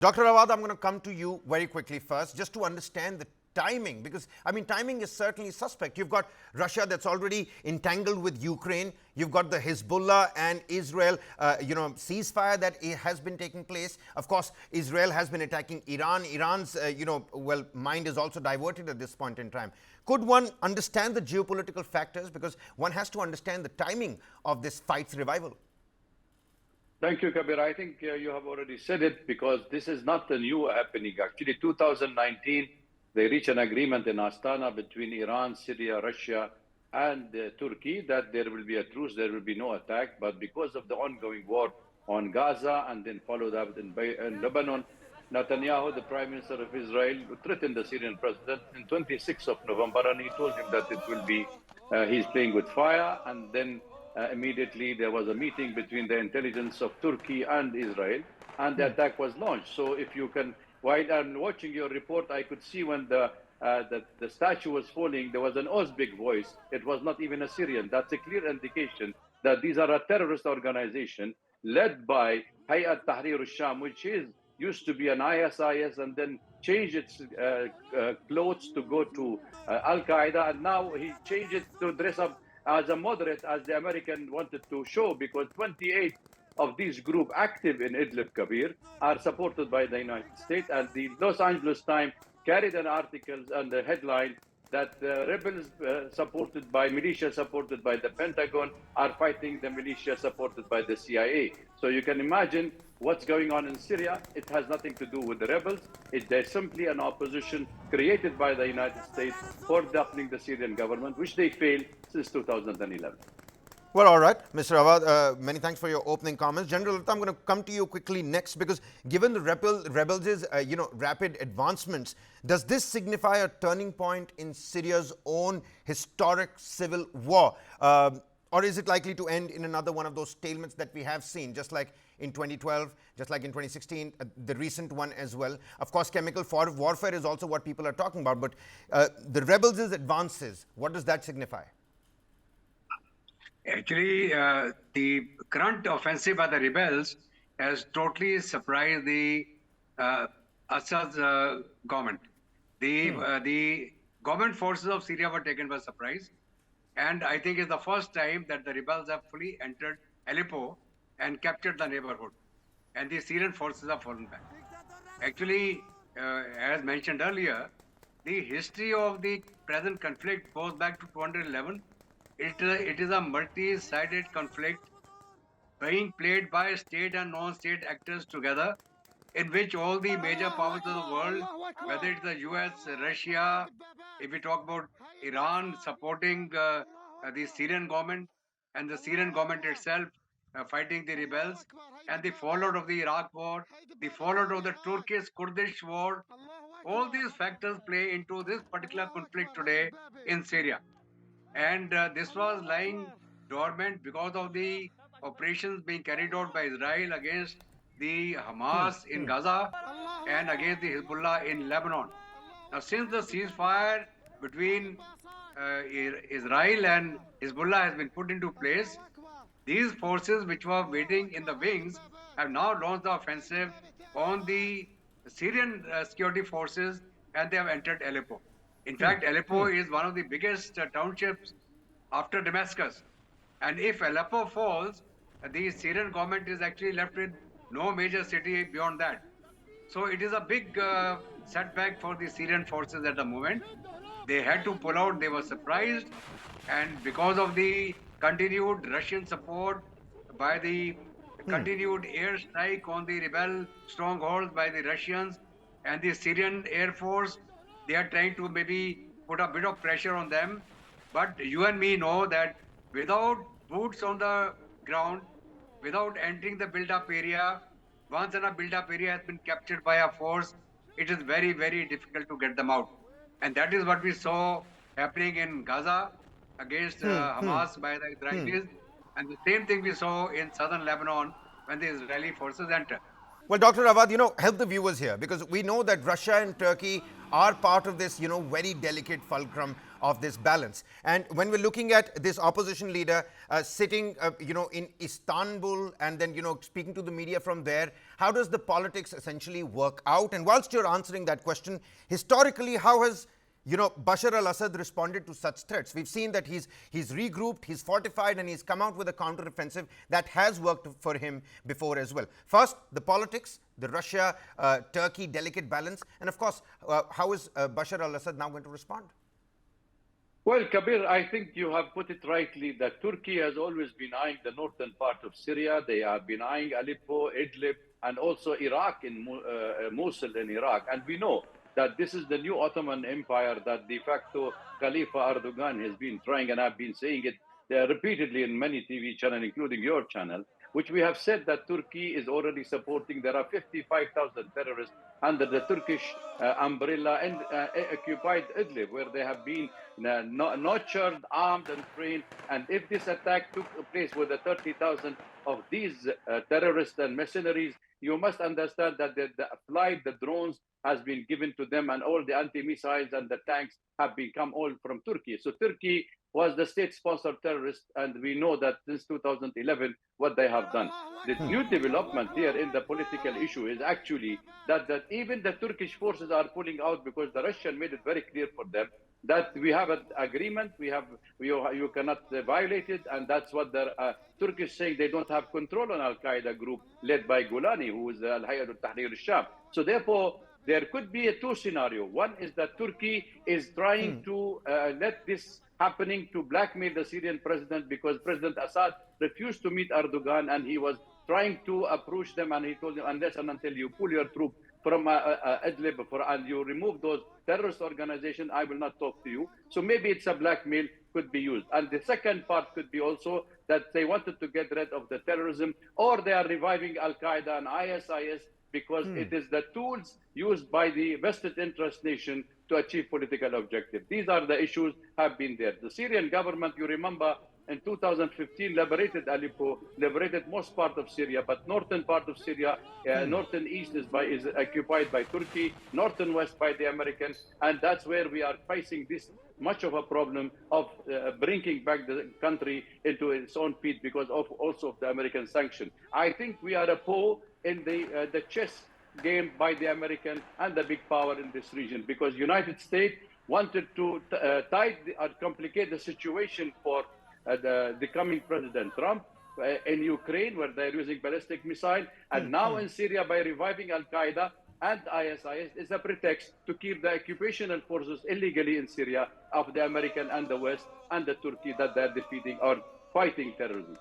Dr. Awad, I'm going to come to you very quickly first, just to understand the timing, because I mean, timing is certainly suspect. You've got Russia that's already entangled with Ukraine. You've got the Hezbollah and Israel, ceasefire that has been taking place. Of course, Israel has been attacking Iran. Iran's, mind is also diverted at this point in time. Could one understand the geopolitical factors? Because one has to understand the timing of this fight's revival. Thank you, Kabir. I think you have already said it, because this is not a new happening. Actually, 2019, they reached an agreement in Astana between Iran, Syria, Russia, and Turkey that there will be a truce, there will be no attack. But because of the ongoing war on Gaza and then followed up in Lebanon, Netanyahu, the Prime Minister of Israel, threatened the Syrian president in 26th of November, and he told him that it will be, he's playing with fire. And then immediately there was a meeting between the intelligence of Turkey and Israel, and the attack was launched. So if you can, while I'm watching your report, I could see when the statue was falling, there was an Uzbek voice. It was not even a Syrian. That's a clear indication that these are a terrorist organization led by Hayat Tahrir al-Sham, which used to be an ISIS and then changed its clothes to go to Al-Qaeda, and now he changed it to dress up as a moderate, as the American wanted to show, because 28 of these groups active in Idlib, Kabir, are supported by the United States. And the Los Angeles Times carried an article and the headline that rebels supported by militia supported by the Pentagon are fighting the militia supported by the CIA. So you can imagine what's going on in Syria. It has nothing to do with the rebels. They're simply an opposition created by the United States for deafening the Syrian government, which they failed since 2011. Well, all right, Mr. Awad, many thanks for your opening comments. General Lata, I'm going to come to you quickly next, because given the rebels' rapid advancements, does this signify a turning point in Syria's own historic civil war? Or is it likely to end in another one of those stalemates that we have seen, just like in 2012, just like in 2016, the recent one as well? Of course, chemical warfare is also what people are talking about, but the rebels' advances, what does that signify? Actually, the current offensive by the rebels has totally surprised the Assad's government. The government forces of Syria were taken by surprise, and I think it's the first time that the rebels have fully entered Aleppo and captured the neighborhood, and the Syrian forces have fallen back. Actually, as mentioned earlier, the history of the present conflict goes back to 211. It is a multi-sided conflict being played by state and non-state actors together, in which all the major powers of the world, whether it's the US, Russia, if we talk about Iran supporting the Syrian government, and the Syrian government itself fighting the rebels, and the fallout of the Iraq war, the fallout of the Turkish-Kurdish war, all these factors play into this particular conflict today in Syria. And this was lying dormant because of the operations being carried out by Israel against the Hamas in Gaza and against the Hezbollah in Lebanon. Now, since the ceasefire between Israel and Hezbollah has been put into place, these forces which were waiting in the wings have now launched the offensive on the Syrian security forces, and they have entered Aleppo. In fact, Aleppo is one of the biggest townships after Damascus. And if Aleppo falls, the Syrian government is actually left with no major city beyond that. So it is a big setback for the Syrian forces at the moment. They had to pull out, they were surprised. And because of the continued Russian support, by the continued airstrike on the rebel strongholds by the Russians and the Syrian Air Force, they are trying to maybe put a bit of pressure on them. But you and me know that without boots on the ground, without entering the build-up area, once a build-up area has been captured by a force, it is very, very difficult to get them out. And that is what we saw happening in Gaza against Hamas by the Israelis. And the same thing we saw in southern Lebanon when the Israeli forces entered. Well, Dr. Awad, help the viewers here, because we know that Russia and Turkey are part of this, very delicate fulcrum of this balance. And when we're looking at this opposition leader sitting, in Istanbul and then, speaking to the media from there, how does the politics essentially work out? And whilst you're answering that question, historically, how has Bashar al-Assad responded to such threats? We've seen that he's regrouped, he's fortified, and he's come out with a counteroffensive that has worked for him before as well. First, the politics, the Russia-Turkey delicate balance, and of course, how is Bashar al-Assad now going to respond? Well, Kabir, I think you have put it rightly that Turkey has always been eyeing the northern part of Syria. They have been eyeing Aleppo, Idlib, and also Iraq in Mosul in Iraq. And we know that this is the new Ottoman Empire that de facto Khalifa Erdogan has been trying, and I've been saying it repeatedly in many TV channels, including your channel, which we have said that Turkey is already supporting. There are 55,000 terrorists under the Turkish umbrella and occupied Idlib, where they have been nurtured, armed, and trained. And if this attack took place with the 30,000 of these terrorists and mercenaries, you must understand that the drones has been given to them, and all the anti-missiles and the tanks have become all from Turkey. So Turkey was the state-sponsored terrorist, and we know that since 2011 what they have done. The new development here in the political issue is actually that even the Turkish forces are pulling out, because the Russian made it very clear for them that we have an agreement, you cannot violate it, and that's what the Turkish saying. They don't have control on Al-Qaeda group led by Golani, who is Al-Hayat al-Tahrir al-Sham. So therefore, there could be a two scenario. One is that Turkey is trying to let this happening to blackmail the Syrian president, because President Assad refused to meet Erdogan, and he was trying to approach them, and he told them, unless and until you pull your troop from Idlib and you remove those terrorist organizations, I will not talk to you. So maybe it's a blackmail could be used. And the second part could be also that they wanted to get rid of the terrorism, or they are reviving Al-Qaeda and ISIS, because it is the tools used by the vested interest nation to achieve political objectives. These are the issues have been there. The Syrian government, you remember, in 2015 liberated Aleppo, liberated most part of Syria, but northern part of Syria, northern east is occupied by Turkey, northern west by the Americans, and that's where we are facing this much of a problem of bringing back the country into its own feet because of also of the American sanction. I think we are a pawn in the chess game by the American and the big power in this region, because United States wanted to complicate the situation for the coming President Trump in Ukraine, where they're using ballistic missile, and now in Syria by reviving Al-Qaeda and ISIS is a pretext to keep the occupational forces illegally in Syria of the American and the West and the Turkey that they're defeating or fighting terrorism.